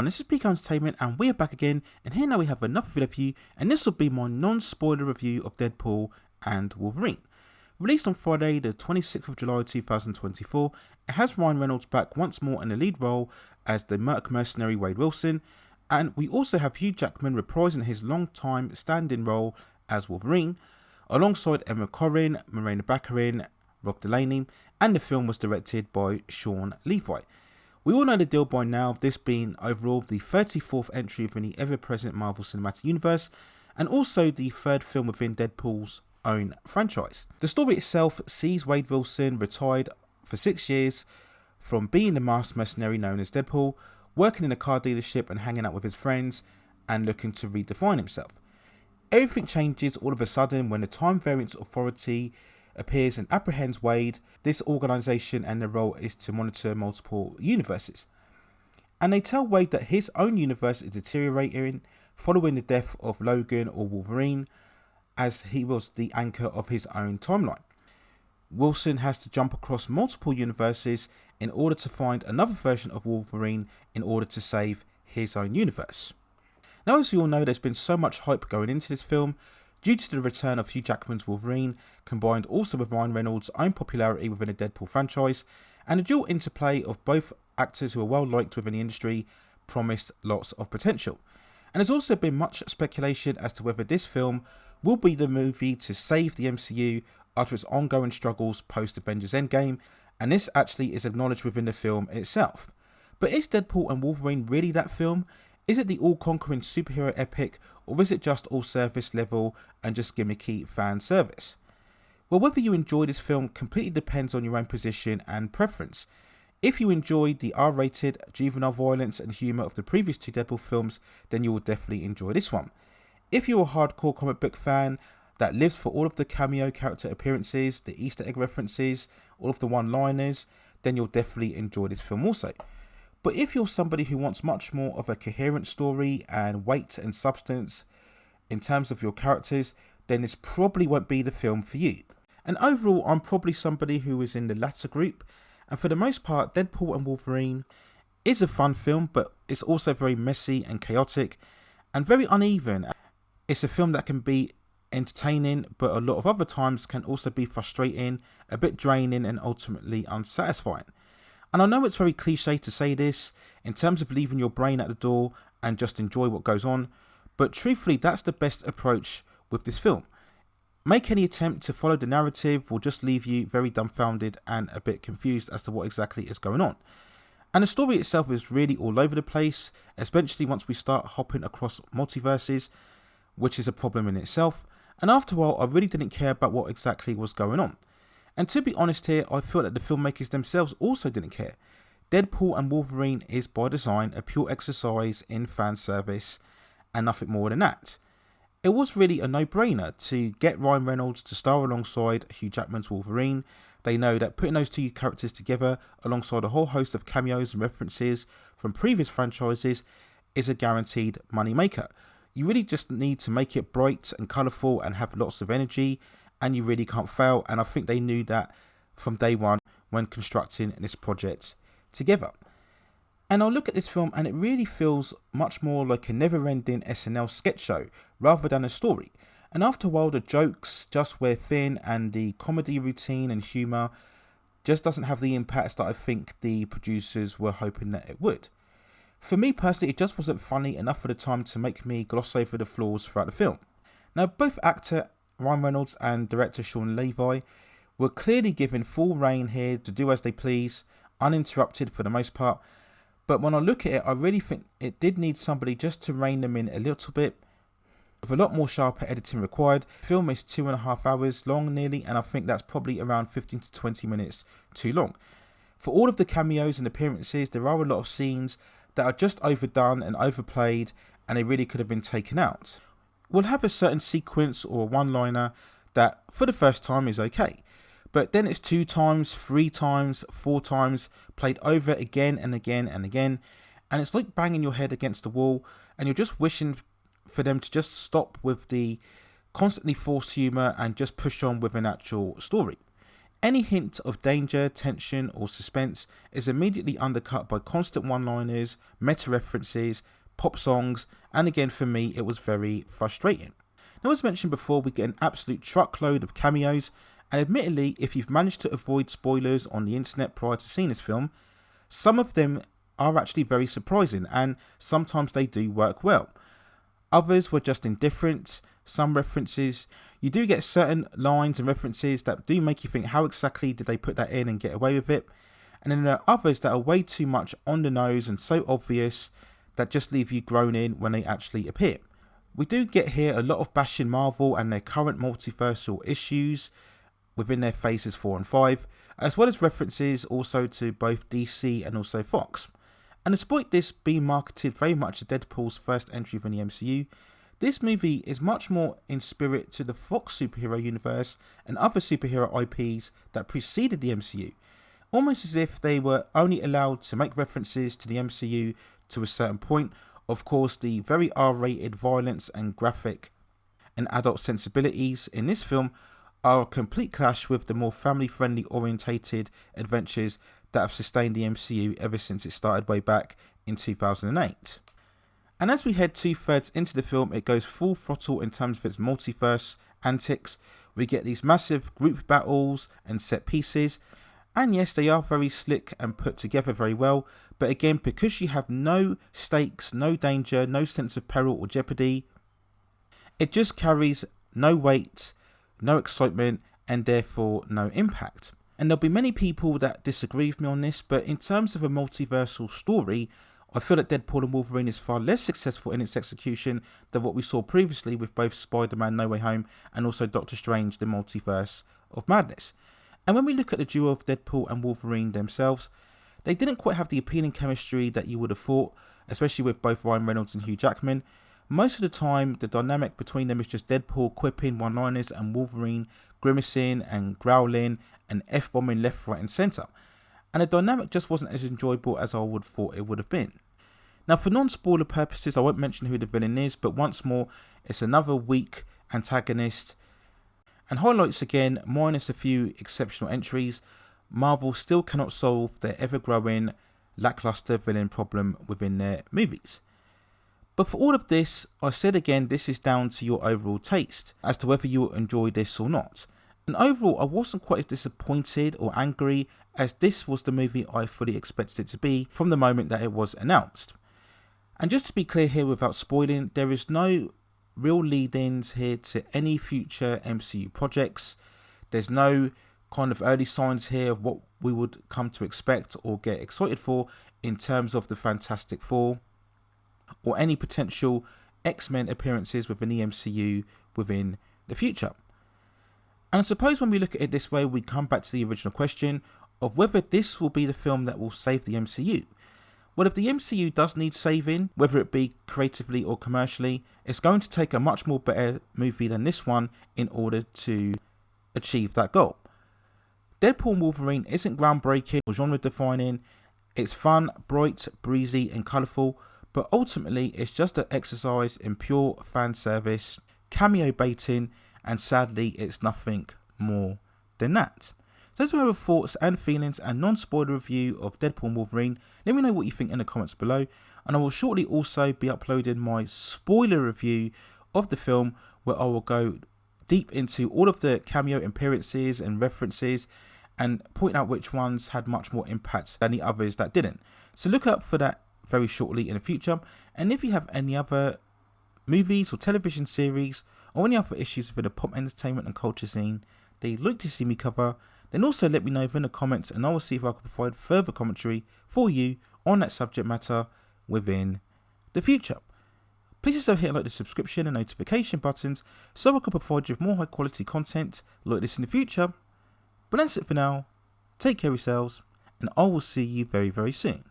everyone, this is PK Entertainment and we are back again, and here now we have another video for you, and this will be my non-spoiler review of Deadpool and Wolverine. Released on Friday the 26th of July 2024, it has Ryan Reynolds back once more in the lead role as the mercenary Wade Wilson, and we also have Hugh Jackman reprising his long-time stand-in role as Wolverine, alongside Emma Corrin, Morena Baccarin, Rob Delaney, and the film was directed by Sean Levi. We all know the deal by now, this being overall the 34th entry within the ever-present Marvel Cinematic Universe, and also the third film within Deadpool's own franchise. The story itself sees Wade Wilson retired for 6 years from being the masked mercenary known as Deadpool, working in a car dealership and hanging out with his friends, and looking to redefine himself. Everything changes all of a sudden when the Time Variance Authority appears and apprehends Wade. This organisation and their role is to monitor multiple universes. And they tell Wade that his own universe is deteriorating following the death of Logan or Wolverine, as he was the anchor of his own timeline. Wilson has to jump across multiple universes in order to find another version of Wolverine in order to save his own universe. Now, as we all know, there's been so much hype going into this film due to the return of Hugh Jackman's Wolverine, combined also with Ryan Reynolds' own popularity within the Deadpool franchise, and the dual interplay of both actors who are well liked within the industry promised lots of potential. And there's also been much speculation as to whether this film will be the movie to save the MCU after its ongoing struggles post Avengers Endgame, and this actually is acknowledged within the film itself. But is Deadpool and Wolverine really that film? Is it the all-conquering superhero epic, or is it just all surface level and just gimmicky fan service? Well, whether you enjoy this film completely depends on your own position and preference. If you enjoyed the R-rated juvenile violence and humour of the previous two Deadpool films, then you will definitely enjoy this one. If you're a hardcore comic book fan that lives for all of the cameo character appearances, the Easter egg references, all of the one-liners, then you'll definitely enjoy this film also. But if you're somebody who wants much more of a coherent story and weight and substance in terms of your characters, then this probably won't be the film for you. And overall, I'm probably somebody who is in the latter group, and for the most part, Deadpool and Wolverine is a fun film, but it's also very messy and chaotic and very uneven. It's a film that can be entertaining, but a lot of other times can also be frustrating, a bit draining, and ultimately unsatisfying. And I know it's very cliche to say this in terms of leaving your brain at the door and just enjoy what goes on, but truthfully that's the best approach with this film. Make any attempt to follow the narrative will just leave you very dumbfounded and a bit confused as to what exactly is going on. And the story itself is really all over the place, especially once we start hopping across multiverses, which is a problem in itself. And after a while I really didn't care about what exactly was going on. And to be honest here, I feel that the filmmakers themselves also didn't care. Deadpool and Wolverine is by design a pure exercise in fan service and nothing more than that. It was really a no-brainer to get Ryan Reynolds to star alongside Hugh Jackman's Wolverine. They know that putting those two characters together alongside a whole host of cameos and references from previous franchises is a guaranteed money maker. You really just need to make it bright and colourful and have lots of energy, and you really can't fail, and I think they knew that from day one when constructing this project together. And I'll look at this film and it really feels much more like a never-ending SNL sketch show rather than a story. And after a while the jokes just wear thin and the comedy routine and humour just doesn't have the impacts that I think the producers were hoping that it would. For me personally, it just wasn't funny enough at the time to make me gloss over the flaws throughout the film. Now, both actor Ryan Reynolds and director Sean Levi were clearly given full reign here to do as they please, uninterrupted for the most part. But when I look at it, I really think it did need somebody just to rein them in a little bit, with a lot more sharper editing required. The film is 2.5 hours long nearly, and I think that's probably around 15 to 20 minutes too long. For all of the cameos and appearances, there are a lot of scenes that are just overdone and overplayed, and they really could have been taken out. We'll have a certain sequence or one-liner that for the first time is okay, but then it's 2 times, 3 times, 4 times played over again and again and again, and it's like banging your head against the wall, and you're just wishing for them to just stop with the constantly forced humour and just push on with an actual story. Any hint of danger, tension or suspense is immediately undercut by constant one-liners, meta references, pop songs, and again for me it was very frustrating. Now, as mentioned before, we get an absolute truckload of cameos, and admittedly if you've managed to avoid spoilers on the internet prior to seeing this film, some of them are actually very surprising and sometimes they do work well. Others were just indifferent. Some references, you do get certain lines and references that do make you think how exactly did they put that in and get away with it, and then there are others that are way too much on the nose and so obvious that just leave you groaning when they actually appear. We do get here a lot of bashing Marvel and their current multiversal issues within their phases 4 and 5, as well as references also to both DC and also Fox. And despite this being marketed very much as Deadpool's first entry within the MCU, this movie is much more in spirit to the Fox superhero universe and other superhero IPs that preceded the MCU, almost as if they were only allowed to make references to the MCU to a certain point. Of course, the very R-rated violence and graphic and adult sensibilities in this film are a complete clash with the more family-friendly orientated adventures that have sustained the MCU ever since it started way back in 2008. And as we head 2/3 into the film, it goes full throttle in terms of its multiverse antics. We get these massive group battles and set pieces, and yes, they are very slick and put together very well, but again, because you have no stakes, no danger, no sense of peril or jeopardy, it just carries no weight, no excitement, and therefore no impact. And there'll be many people that disagree with me on this, but in terms of a multiversal story, I feel that Deadpool and Wolverine is far less successful in its execution than what we saw previously with both Spider-Man No Way Home and also Doctor Strange The Multiverse of Madness. And when we look at the duo of Deadpool and Wolverine themselves, they didn't quite have the appealing chemistry that you would have thought, especially with both Ryan Reynolds and Hugh Jackman. Most of the time, the dynamic between them is just Deadpool quipping one-liners and Wolverine grimacing and growling and F-bombing left, right and centre. And the dynamic just wasn't as enjoyable as I would have thought it would have been. Now, for non-spoiler purposes, I won't mention who the villain is, but once more, it's another weak antagonist. And highlights again, minus a few exceptional entries, Marvel still cannot solve their ever-growing lackluster villain problem within their movies. But for all of this, I said again, this is down to your overall taste as to whether you will enjoy this or not. And overall, I wasn't quite as disappointed or angry as this was the movie I fully expected it to be from the moment that it was announced. And just to be clear here without spoiling, there is no real lead-ins here to any future MCU projects. There's no kind of early signs here of what we would come to expect or get excited for in terms of the Fantastic Four or any potential X-Men appearances within the MCU within the future. And I suppose when we look at it this way, we come back to the original question of whether this will be the film that will save the MCU. Well, if the MCU does need saving, whether it be creatively or commercially, it's going to take a much more better movie than this one in order to achieve that goal. Deadpool and Wolverine isn't groundbreaking or genre defining. It's fun, bright, breezy and colourful, but ultimately it's just an exercise in pure fan service, cameo baiting, and sadly it's nothing more than that. So those are our thoughts and feelings and non-spoiler review of Deadpool and Wolverine. Let me know what you think in the comments below, and I will shortly also be uploading my spoiler review of the film, where I will go deep into all of the cameo appearances and references and point out which ones had much more impact than the others that didn't. So look out for that very shortly in the future. And if you have any other movies or television series or any other issues within the pop entertainment and culture scene that you'd like to see me cover, then also let me know in the comments and I will see if I can provide further commentary for you on that subject matter within the future. Please also hit like the subscription and notification buttons so I can provide you with more high quality content like this in the future. But that's it for now. Take care of yourselves and I will see you very, very soon.